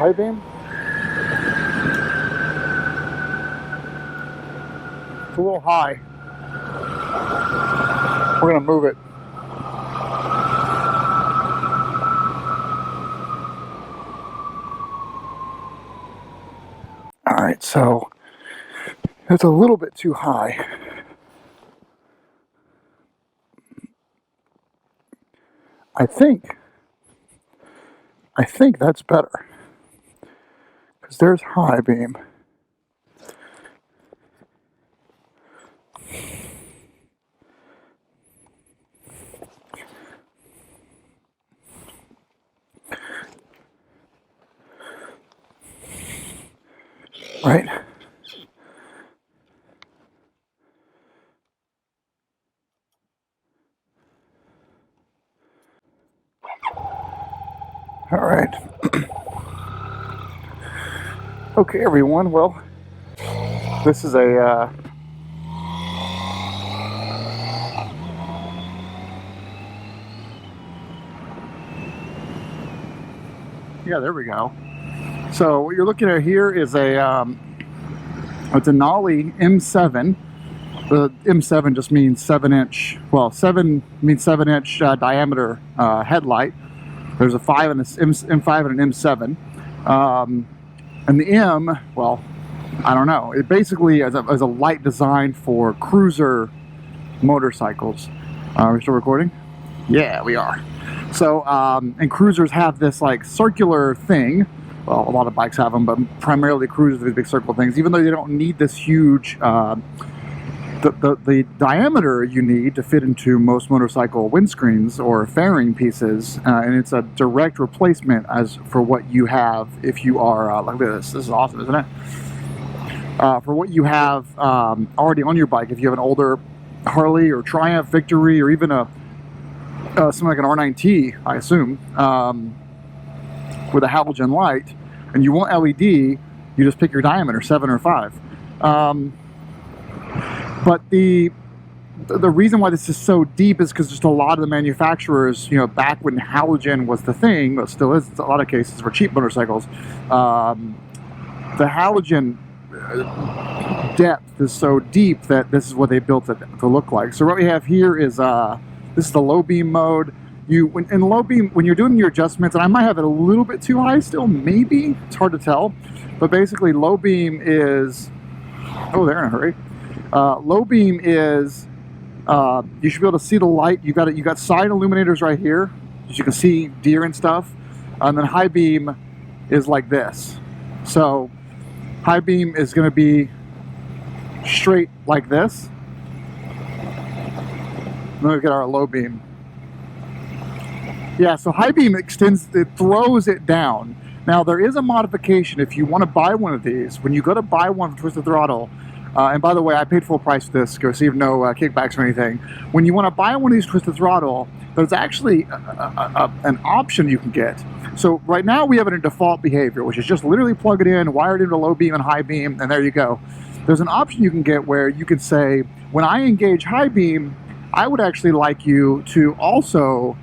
high beam? It's a little high. We're gonna move it. All right, so it's a little bit too high. I think that's better, because there's high beam. Right? All right. Okay, everyone. Well, this is a yeah, there we go. So what you're looking at here is a Denali M7. The M7 just means 7-inch. Well, 7 means 7-inch diameter headlight. There's a 5 and M5 and an M7. And the M, well, I don't know. It basically is a light designed for cruiser motorcycles. Are we still recording? Yeah, we are. So, and cruisers have this like circular thing. Well, a lot of bikes have them, but primarily cruisers have these big circle things. Even though they don't need this huge, the diameter you need to fit into most motorcycle windscreens or fairing pieces, and it's a direct replacement as for what you have if you are like this. This is awesome, isn't it? For what you have already on your bike, if you have an older Harley or Triumph Victory or even a something like an R9T, I assume, with a halogen light, and you want LED, you just pick your diameter, 7 or 5. But the reason why this is so deep is because just a lot of the manufacturers, you know, back when halogen was the thing, but still is in a lot of cases for cheap motorcycles, the halogen depth is so deep that this is what they built it to look like. So what we have here is this is the low beam mode. In low beam, when you're doing your adjustments, and I might have it a little bit too high still, maybe, it's hard to tell, but basically low beam is, oh, they're in a hurry. Low beam is, you should be able to see the light. You got side illuminators right here, as you can see deer and stuff, and then high beam is like this. So high beam is going to be straight like this. Then we get our low beam. Yeah, so high beam extends, it throws it down. Now there is a modification if you want to buy one of these. When you go to buy one from Twisted Throttle, and by the way, I paid full price for this, receive no kickbacks or anything. When you want to buy one of these Twisted Throttle, there's actually an option you can get. So right now we have it in default behavior, which is just literally plug it in, wire it into low beam and high beam, and there you go. There's an option you can get where you can say, when I engage high beam, I would actually like you to also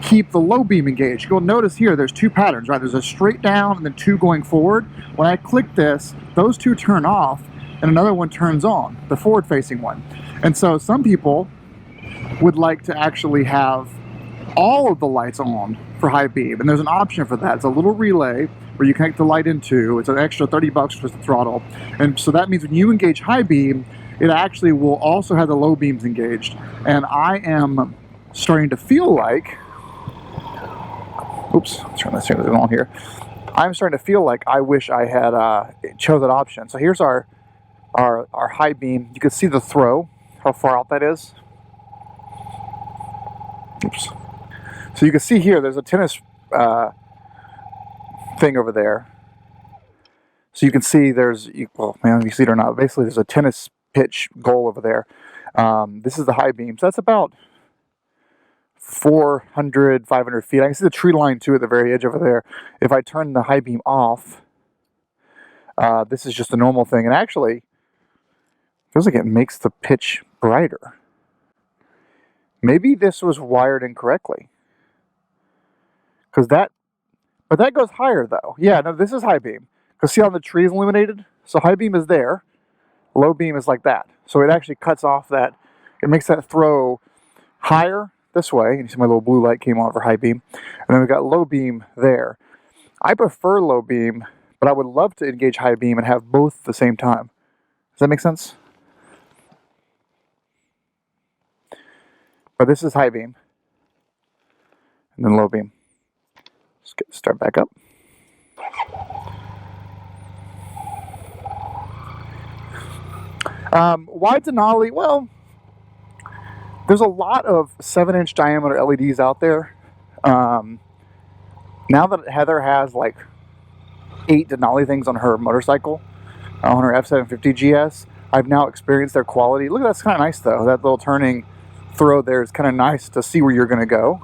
keep the low beam engaged. You'll notice here there's two patterns, right? There's a straight down and then two going forward. When I click this, those two turn off and another one turns on, the forward facing one. And so some people would like to actually have all of the lights on for high beam, and there's an option for that. It's a little relay where you connect the light into. It's an extra 30 bucks for the throttle, and so that means when you engage high beam, it actually will also have the low beams engaged. And I am starting to feel like, oops, turn this on here. I'm starting to feel like I wish I had chose that option. So here's our high beam. You can see the throw, how far out that is. Oops. So you can see here, there's a tennis thing over there. So you can see there's, well, man, you see it or not, basically there's a tennis pitch goal over there. This is the high beam. So that's about 400, 500 feet. I can see the tree line too at the very edge over there. If I turn the high beam off, this is just a normal thing. And actually, feels like it makes the pitch brighter. Maybe this was wired incorrectly. Because that But that goes higher though. Yeah, no, this is high beam. Because see how the tree is illuminated? So high beam is there. Low beam is like that. So it actually cuts off that. It makes that throw higher this way. You see my little blue light came on for high beam. And then we've got low beam there. I prefer low beam, but I would love to engage high beam and have both at the same time. Does that make sense? But this is high beam. And then low beam. Let's start back up. Why Denali? Well, there's a lot of 7-inch diameter LEDs out there. Now that Heather has like 8 Denali things on her motorcycle, on her F750 GS, I've now experienced their quality. Look, that's kind of nice though. That little turning throw there is kind of nice to see where you're going to go.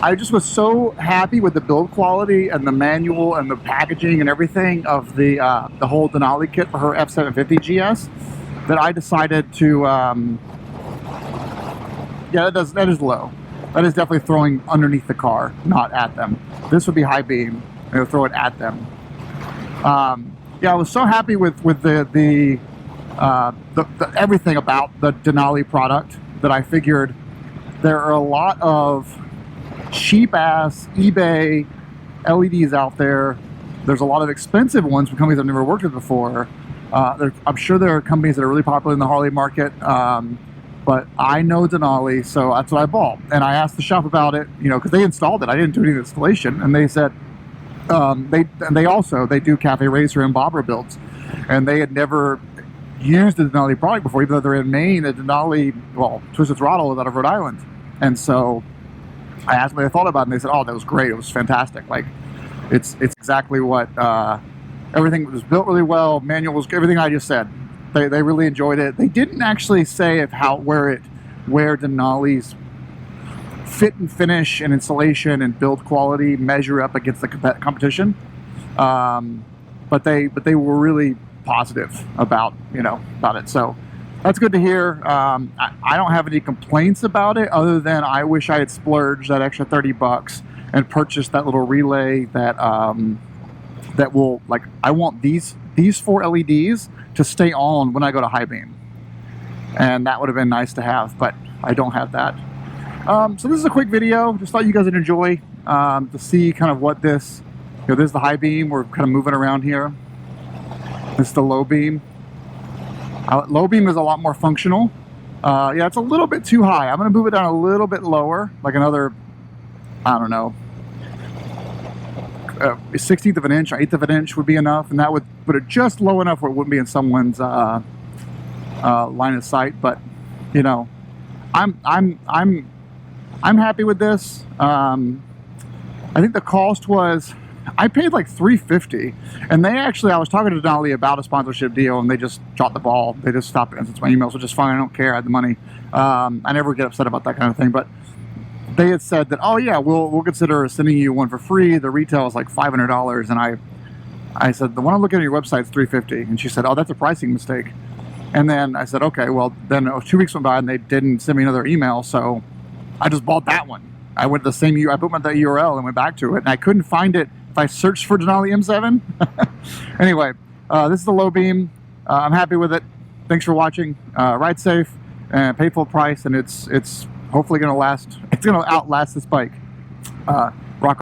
I just was so happy with the build quality and the manual and the packaging and everything of the whole Denali kit for her F750 GS that I decided to, yeah, that is low. That is definitely throwing underneath the car, not at them. This would be high beam. I would throw it at them. Yeah, I was so happy with the everything about the Denali product that I figured there are a lot of cheap-ass eBay LEDs out there. There's a lot of expensive ones from companies I've never worked with before. I'm sure there are companies that are really popular in the Harley market, but I know Denali, so that's what I bought. And I asked the shop about it, you know, because they installed it. I didn't do any installation, and they said they do Cafe Racer and Bobber builds, and they had never used the Denali product before, even though they're in Maine. The Denali, well, Twisted Throttle is out of Rhode Island, and so I asked what they thought about it, and they said, "Oh, that was great. It was fantastic. Like, it's exactly what everything was built really well. Manual was everything I just said. They really enjoyed it. They didn't actually say where Denali's fit and finish and installation and build quality measure up against the competition, but they were really positive about it. So that's good to hear. I don't have any complaints about it, other than I wish I had splurged that extra $30 and purchased that little relay that that will, like, I want these 4 LEDs to stay on when I go to high beam, and that would have been nice to have, but I don't have that. So this is a quick video. Just thought you guys would enjoy to see kind of what this, this is the high beam. We're kind of moving around here. This is the low beam. Low beam is a lot more functional. Yeah, it's a little bit too high. I'm going to move it down a little bit lower, like another, I don't know, 1/16 of an inch or 1/8 of an inch would be enough, and that would put it just low enough where it wouldn't be in someone's line of sight. But I'm happy with this. I think the cost was, I paid like $350, and they actually, I was talking to Denali about a sponsorship deal, and they just dropped the ball. They just stopped answering my emails, which is fine. I don't care. I had the money. I never get upset about that kind of thing, but they had said that, oh yeah, we'll consider sending you one for free. The retail is like $500, and I said, the one I'm looking at your website is $350, and she said, oh, that's a pricing mistake. And then I said, okay, well, then 2 weeks went by and they didn't send me another email, so I just bought that one. I went to the same, I put the URL and went back to it, and I couldn't find it if I searched for Denali M7. Anyway, this is the low beam. I'm happy with it. Thanks for watching. Ride safe and pay full price, and it's hopefully going to last. It's going to outlast this bike.